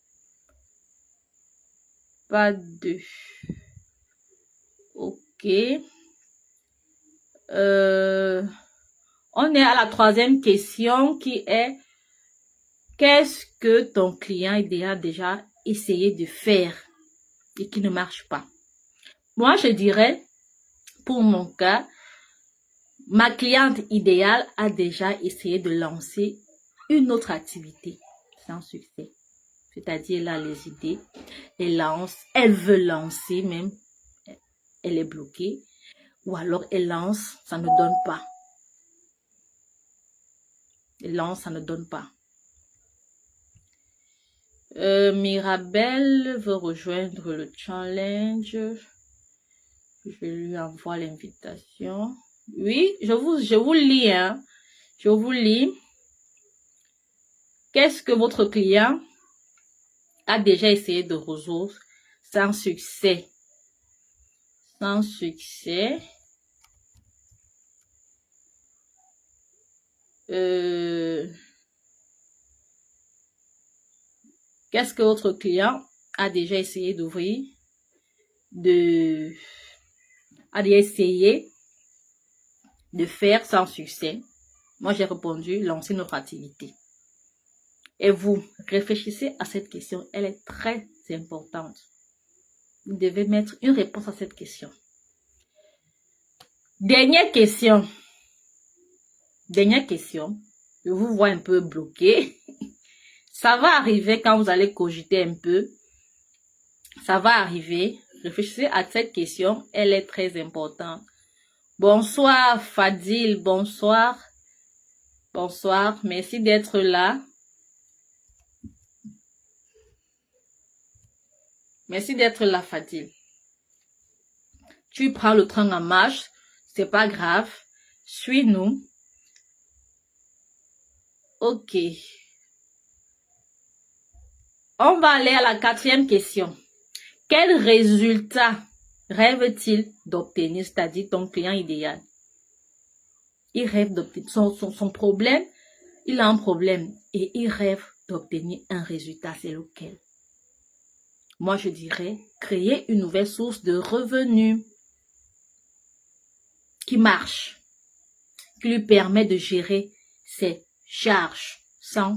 Pas deux. Ok. On est à la troisième question qui est qu'est-ce que ton client idéal a déjà essayé de faire et qui ne marche pas? Moi, je dirais, pour mon cas, ma cliente idéale a déjà essayé de lancer une autre activité sans succès. C'est-à-dire, elle a les idées, elle lance, elle veut lancer même, elle est bloquée. Ou alors, elle lance, ça ne donne pas. Elle lance, ça ne donne pas. Mirabelle veut rejoindre le challenge. Je lui envoie l'invitation. Oui, je vous lis, hein. Je vous lis. Qu'est-ce que votre client a déjà essayé de résoudre sans succès? Sans succès. Qu'est-ce que votre client a déjà essayé d'ouvrir? A déjà essayé de faire sans succès? Moi, j'ai répondu, lancer notre activité. Et vous, réfléchissez à cette question. Elle est très importante. Vous devez mettre une réponse à cette question. Dernière question. Dernière question. Je vous vois un peu bloqué. Ça va arriver quand vous allez cogiter un peu. Ça va arriver. Réfléchissez à cette question. Elle est très importante. Bonsoir Fadil. Bonsoir. Bonsoir. Merci d'être là. Merci d'être là, Fadil. Tu prends le train en marche. C'est pas grave. Suis-nous. Ok. On va aller à la quatrième question. Quel résultat rêve-t-il d'obtenir, c'est-à-dire ton client idéal? Il rêve d'obtenir son problème. Il a un problème et il rêve d'obtenir un résultat. C'est lequel? Moi, je dirais créer une nouvelle source de revenus qui marche, qui lui permet de gérer ses charges sans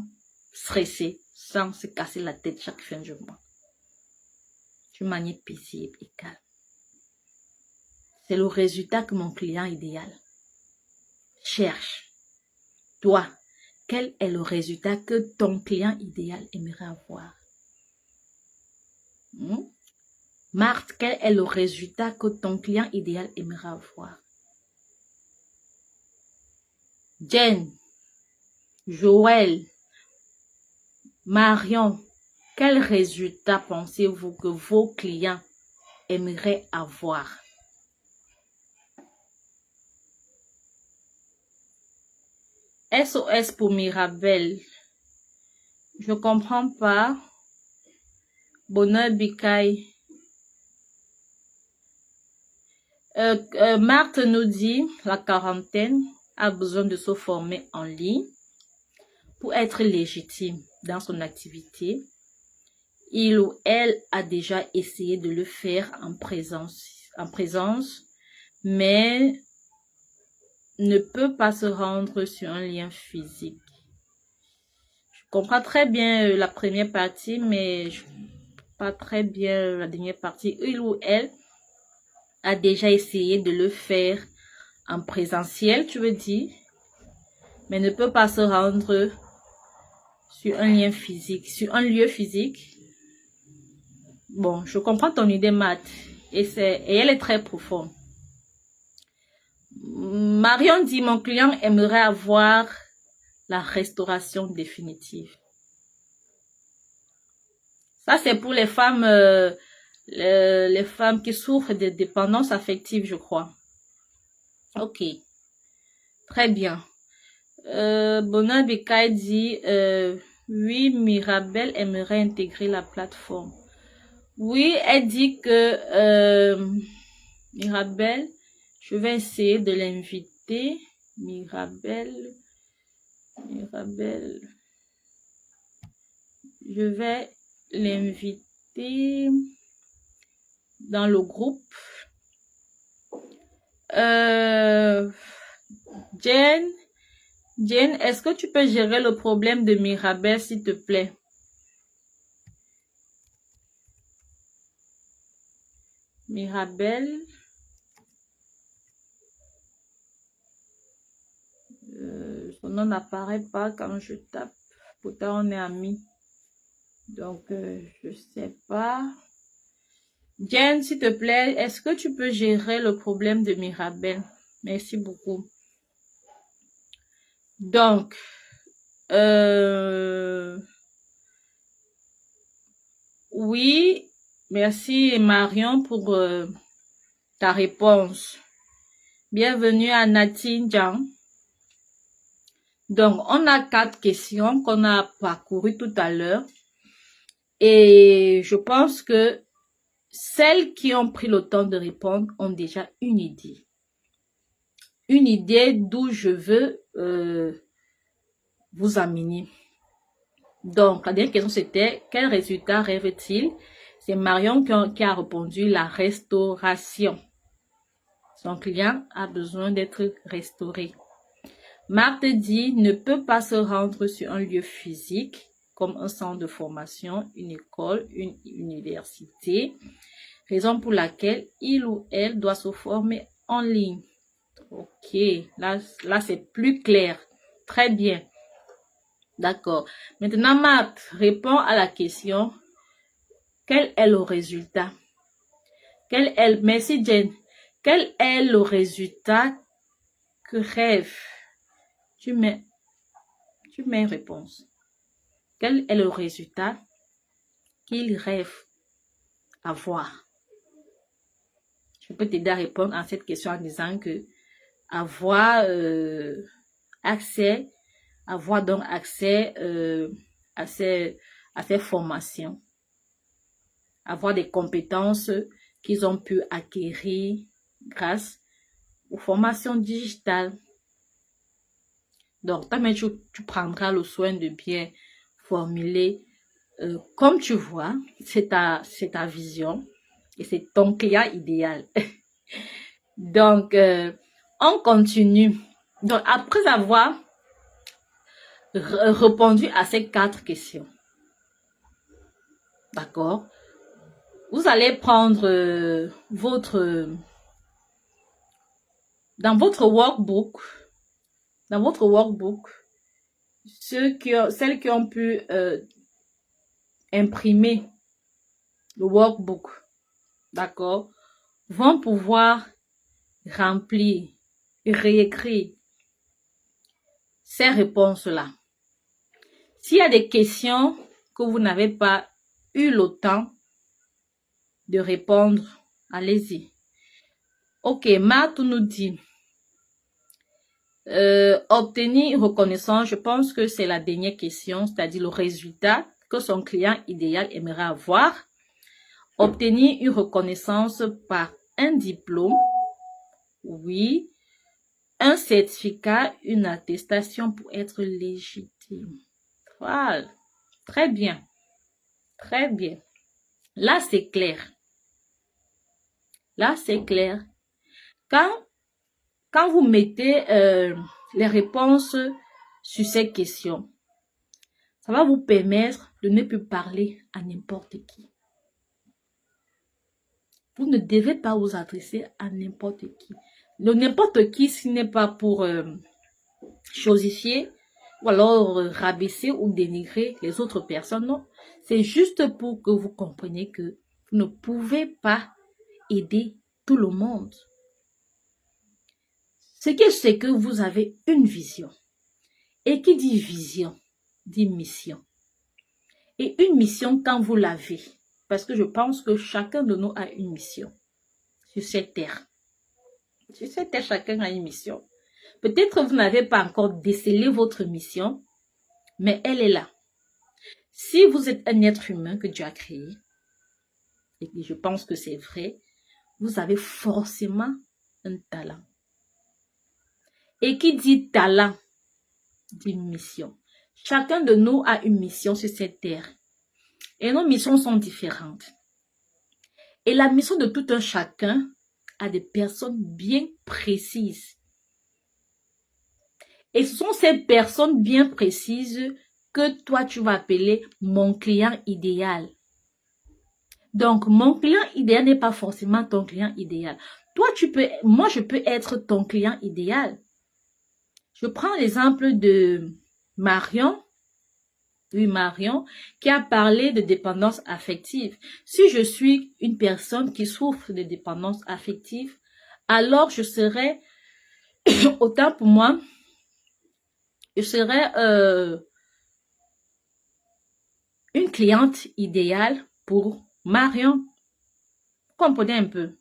stresser, sans se casser la tête chaque fin de mois. D'une manière paisible et calme. C'est le résultat que mon client idéal cherche. Toi, quel est le résultat que ton client idéal aimerait avoir? Marthe, quel est le résultat que ton client idéal aimerait avoir? Jen, Joël, Marion, quel résultat pensez-vous que vos clients aimeraient avoir? SOS pour Mirabel. Je comprends pas. Bonheur Bikaï. Marthe nous dit, la quarantaine a besoin de se former en ligne pour être légitime dans son activité. Il ou elle a déjà essayé de le faire en présence, mais ne peut pas se rendre sur un lien physique. Je comprends très bien la première partie, mais je pas très bien la dernière partie. Il ou elle a déjà essayé de le faire en présentiel, tu veux dire, mais ne peut pas se rendre sur un lien physique, sur un lieu physique. Bon, je comprends ton idée, Matt, et elle est très profonde. Marion dit, mon client aimerait avoir la restauration définitive. Ça, c'est pour les femmes qui souffrent de dépendance affective, je crois. Ok, très bien. Bonheur Bekaï dit, oui, Mirabel aimerait intégrer la plateforme. Oui, elle dit que Mirabel, je vais essayer de l'inviter. Mirabel, je vais l'inviter dans le groupe. Jane, est-ce que tu peux gérer le problème de Mirabel, s'il te plaît? Mirabel. Son nom n'apparaît pas quand je tape. Pourtant, on est amis. Donc, je sais pas. Jen, s'il te plaît, est-ce que tu peux gérer le problème de Mirabel? Merci beaucoup. Donc, oui, merci Marion pour ta réponse. Bienvenue à Natine Jiang. Donc, on a 4 questions qu'on a parcourues tout à l'heure. Et je pense que celles qui ont pris le temps de répondre ont déjà une idée. Une idée d'où je veux vous amener. Donc, la dernière question, c'était quel résultat rêve-t-il? C'est Marion qui a répondu la restauration. Son client a besoin d'être restauré. Marthe dit ne peut pas se rendre sur un lieu physique comme un centre de formation, une école, une université, raison pour laquelle il ou elle doit se former en ligne. Ok, là c'est plus clair. Très bien. D'accord. Maintenant, Marthe répond à la question quel est le résultat? Merci Jen. Quel est le résultat que rêve? Tu mets une réponse. Quel est le résultat qu'il rêve avoir? Je peux t'aider à répondre à cette question en disant que avoir accès à ces formations, avoir des compétences qu'ils ont pu acquérir grâce aux formations digitales. Donc, toi-même, tu prendras le soin de bien formuler comme tu vois, c'est ta vision et c'est ton client idéal. Donc, on continue. Donc, après avoir répondu à ces 4 questions, d'accord, vous allez prendre dans votre workbook, celles qui ont pu imprimer le workbook, d'accord, vont pouvoir remplir, réécrire ces réponses-là. S'il y a des questions que vous n'avez pas eu le temps de répondre, allez-y. Ok, Marthe nous dit, obtenir une reconnaissance, je pense que c'est la dernière question, c'est-à-dire le résultat que son client idéal aimerait avoir. Obtenir une reconnaissance par un diplôme, oui, un certificat, une attestation pour être légitime. Voilà, très bien, très bien. Là, c'est clair. Là, c'est clair. Quand vous mettez les réponses sur ces questions, ça va vous permettre de ne plus parler à n'importe qui. Vous ne devez pas vous adresser à n'importe qui. Le n'importe qui, ce n'est pas pour chosifier ou alors rabaisser ou dénigrer les autres personnes. Non, c'est juste pour que vous compreniez que vous ne pouvez pas aider tout le monde. C'est que vous avez une vision. Et qui dit vision, dit mission. Et une mission, quand vous l'avez, parce que je pense que chacun de nous a une mission sur cette terre. Sur cette terre, chacun a une mission. Peut-être que vous n'avez pas encore décelé votre mission, mais elle est là. Si vous êtes un être humain que Dieu a créé, et je pense que c'est vrai, vous avez forcément un talent. Et qui dit talent, dit mission. Chacun de nous a une mission sur cette terre. Et nos missions sont différentes. Et la mission de tout un chacun a des personnes bien précises. Et ce sont ces personnes bien précises que toi, tu vas appeler mon client idéal. Donc, mon client idéal n'est pas forcément ton client idéal. Moi, je peux être ton client idéal. Je prends l'exemple de Marion. Oui, Marion, qui a parlé de dépendance affective. Si je suis une personne qui souffre de dépendance affective, alors je serai, autant pour moi, je serai une cliente idéale pour Marion. Comprenez un peu.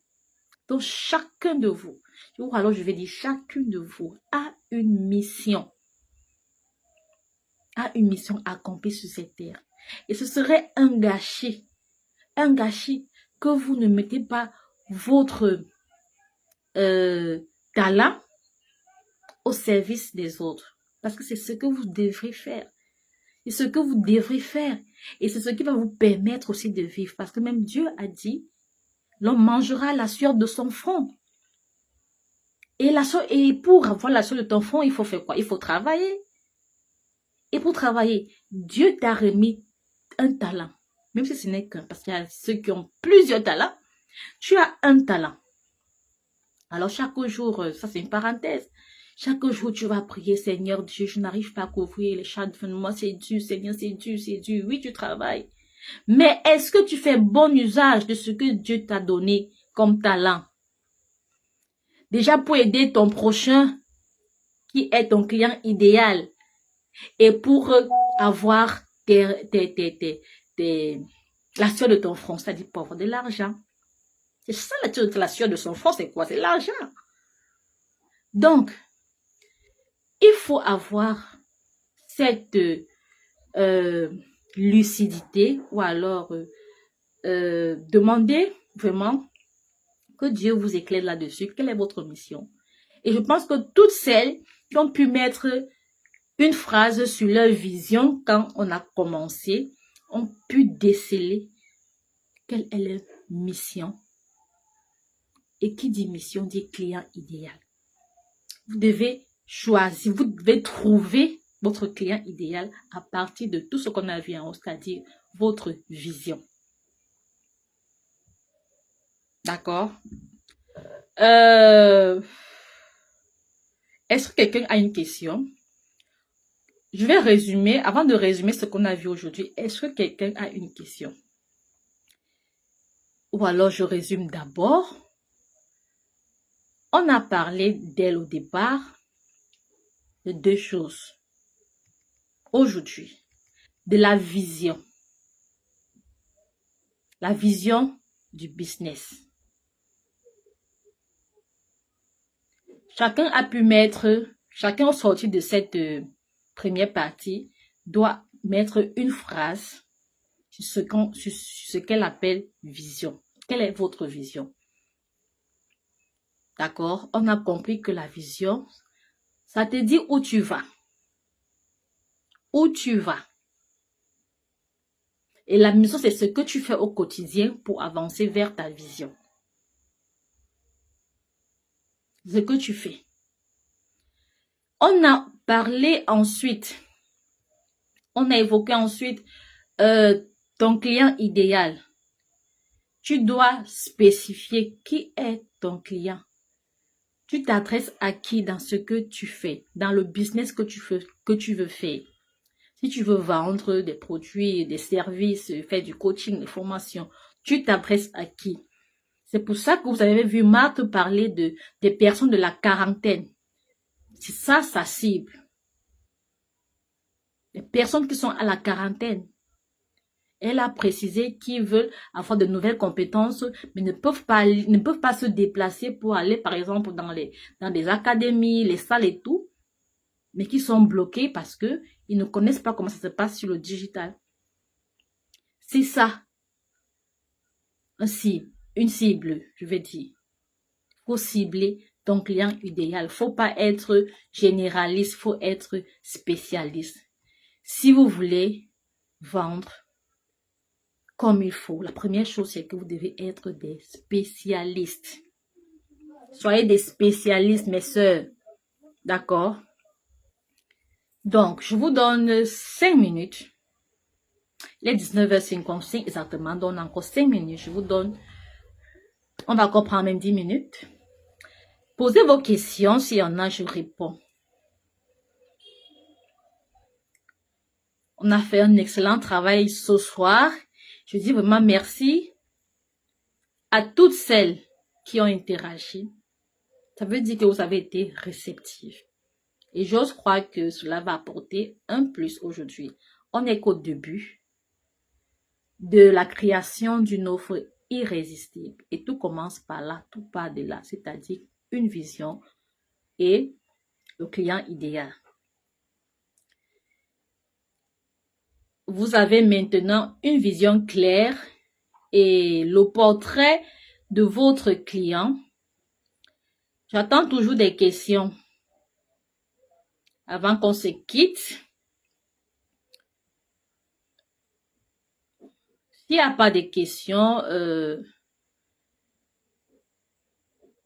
Donc, chacun de vous, ou alors je vais dire chacune de vous, a une mission. A une mission accomplie sur cette terre. Et ce serait un gâchis que vous ne mettez pas votre talent au service des autres. Parce que c'est ce que vous devrez faire. C'est ce que vous devrez faire. Et c'est ce qui va vous permettre aussi de vivre. Parce que même Dieu a dit, l'homme mangera la sueur de son front. Et pour avoir la sueur de ton front, il faut faire quoi? Il faut travailler. Et pour travailler, Dieu t'a remis un talent. Même si ce n'est qu'un, parce qu'il y a ceux qui ont plusieurs talents. Tu as un talent. Alors chaque jour, ça c'est une parenthèse. Chaque jour, tu vas prier, Seigneur Dieu, je n'arrive pas à couvrir les chats de moi, c'est dur, Seigneur, c'est dur, c'est dur. Oui, tu travailles. Mais est-ce que tu fais bon usage de ce que Dieu t'a donné comme talent? Déjà pour aider ton prochain, qui est ton client idéal, et pour avoir la sueur de ton front, c'est-à-dire pour avoir de l'argent. C'est ça la sueur de son front, c'est quoi? C'est l'argent. Donc, il faut avoir cette lucidité ou alors demander vraiment que Dieu vous éclaire là-dessus. Quelle est votre mission? Et je pense que toutes celles qui ont pu mettre une phrase sur leur vision quand on a commencé, ont pu déceler quelle est leur mission. Et qui dit mission dit client idéal. Vous devez choisir, vous devez trouver votre client idéal à partir de tout ce qu'on a vu en haut, c'est-à-dire votre vision. D'accord? Est-ce que quelqu'un a une question? Je vais résumer, avant de résumer ce qu'on a vu aujourd'hui, est-ce que quelqu'un a une question? Ou alors je résume d'abord. On a parlé dès le départ de deux choses. aujourd'hui de la vision du business. Chacun au sortir de cette première partie, doit mettre une phrase sur ce qu'elle appelle vision. Quelle est votre vision? D'accord? On a compris que la vision, ça te dit où tu vas. Où tu vas. Et la mission, c'est ce que tu fais au quotidien pour avancer vers ta vision. Ce que tu fais. On a parlé ensuite, on a évoqué ensuite ton client idéal. Tu dois spécifier qui est ton client. Tu t'adresses à qui dans ce que tu fais, dans le business que tu veux faire. Si tu veux vendre des produits, des services, faire du coaching, des formations, tu t'adresses à qui? C'est pour ça que vous avez vu Marthe parler des personnes de la quarantaine. C'est ça sa cible. Les personnes qui sont à la quarantaine. Elle a précisé qu'ils veulent avoir de nouvelles compétences, mais ne peuvent pas se déplacer pour aller, par exemple, dans des académies, les salles et tout, mais qui sont bloqués parce que ils ne connaissent pas comment ça se passe sur le digital. C'est ça. Une cible, je vais dire. Il faut cibler ton client idéal. Il ne faut pas être généraliste, il faut être spécialiste. Si vous voulez vendre comme il faut, la première chose, c'est que vous devez être des spécialistes. Soyez des spécialistes, mes sœurs. D'accord? Donc, je vous donne 5 minutes. Il est 19h55 exactement, donc on a encore 5 minutes. Je vous donne, on va encore prendre même 10 minutes. Posez vos questions, s'il y en a, je réponds. On a fait un excellent travail ce soir. Je dis vraiment merci à toutes celles qui ont interagi. Ça veut dire que vous avez été réceptifs. Et j'ose croire que cela va apporter un plus aujourd'hui. On n'est qu'au début de la création d'une offre irrésistible. Et tout commence par là, tout part de là. C'est-à-dire une vision et le client idéal. Vous avez maintenant une vision claire et le portrait de votre client. J'attends toujours des questions avant qu'on se quitte. S'il n'y a pas de questions,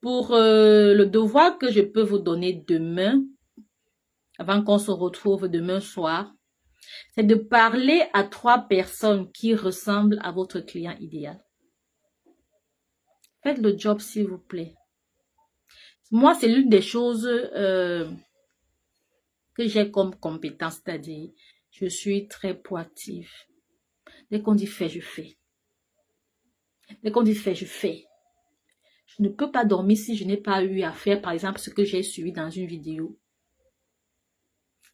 pour le devoir que je peux vous donner demain, avant qu'on se retrouve demain soir, c'est de parler à 3 personnes qui ressemblent à votre client idéal. Faites le job, s'il vous plaît. Moi, c'est l'une des choses que j'ai comme compétence, c'est-à-dire, je suis très proactive. Dès qu'on dit fait, je fais. Dès qu'on dit fait, je fais. Je ne peux pas dormir si je n'ai pas eu à faire, par exemple, ce que j'ai suivi dans une vidéo.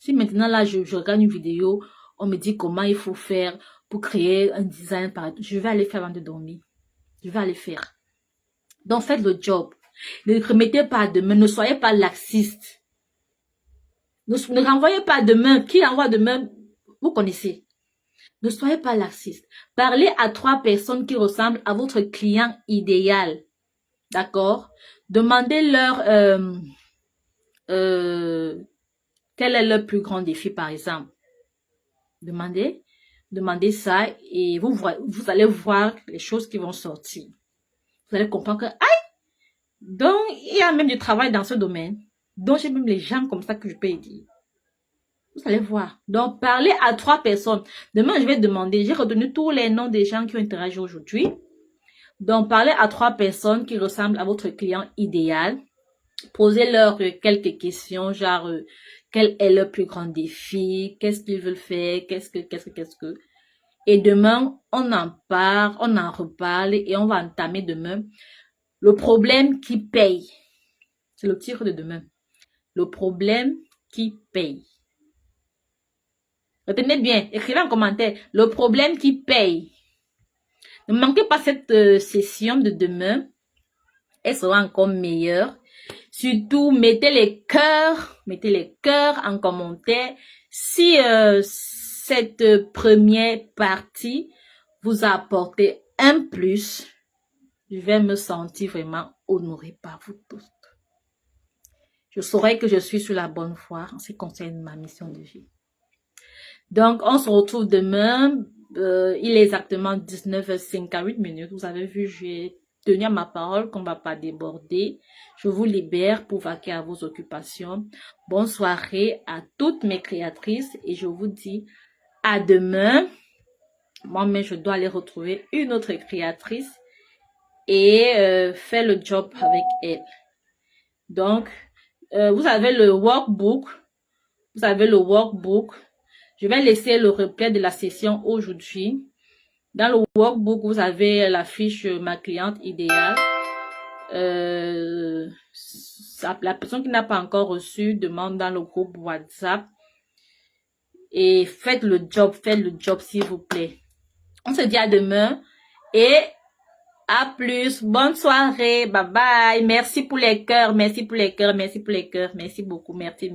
Si maintenant, là, je regarde une vidéo, on me dit comment il faut faire pour créer un design, je vais aller faire avant de dormir. Je vais aller faire. Donc, faites le job. Ne remettez pas de main, ne soyez pas laxiste. Ne renvoyez pas de main. Qui envoie de main, vous connaissez. Ne soyez pas laxiste. Parlez à 3 personnes qui ressemblent à votre client idéal. D'accord? Demandez-leur quel est leur plus grand défi, par exemple. Demandez ça et vous allez voir les choses qui vont sortir. Vous allez comprendre que, donc, il y a même du travail dans ce domaine. Donc, j'ai même les gens comme ça que je peux aider. Vous allez voir. Donc, parlez à 3 personnes. Demain, je vais demander, j'ai retenu tous les noms des gens qui ont interagi aujourd'hui. Donc, parlez à 3 personnes qui ressemblent à votre client idéal. Posez-leur quelques questions, genre, quel est leur plus grand défi? Qu'est-ce qu'ils veulent faire? Qu'est-ce que? Et demain, on en parle, on en reparle et on va entamer demain le problème qui paye. C'est le titre de demain. Le problème qui paye. Retenez bien, écrivez en commentaire le problème qui paye. Ne manquez pas cette session de demain. Elle sera encore meilleure. Surtout, mettez les cœurs en commentaire. Si cette première partie vous a apporté un plus, je vais me sentir vraiment honorée par vous tous. Je saurai que je suis sur la bonne voie en ce qui concerne ma mission de vie. Donc, on se retrouve demain. Il est exactement 19h58. Vous avez vu, j'ai tenu à ma parole qu'on ne va pas déborder. Je vous libère pour vaquer à vos occupations. Bonne soirée à toutes mes créatrices et je vous dis à demain. Moi-même, je dois aller retrouver une autre créatrice et faire le job avec elle. Donc, vous avez le workbook. Vous avez le workbook. Je vais laisser le replay de la session aujourd'hui. Dans le workbook, vous avez la fiche Ma cliente idéale. La personne qui n'a pas encore reçu demande dans le groupe WhatsApp. Et faites le job s'il vous plaît. On se dit à demain et à plus. Bonne soirée. Bye bye. Merci pour les cœurs. Merci pour les cœurs. Merci pour les cœurs. Merci beaucoup. Merci.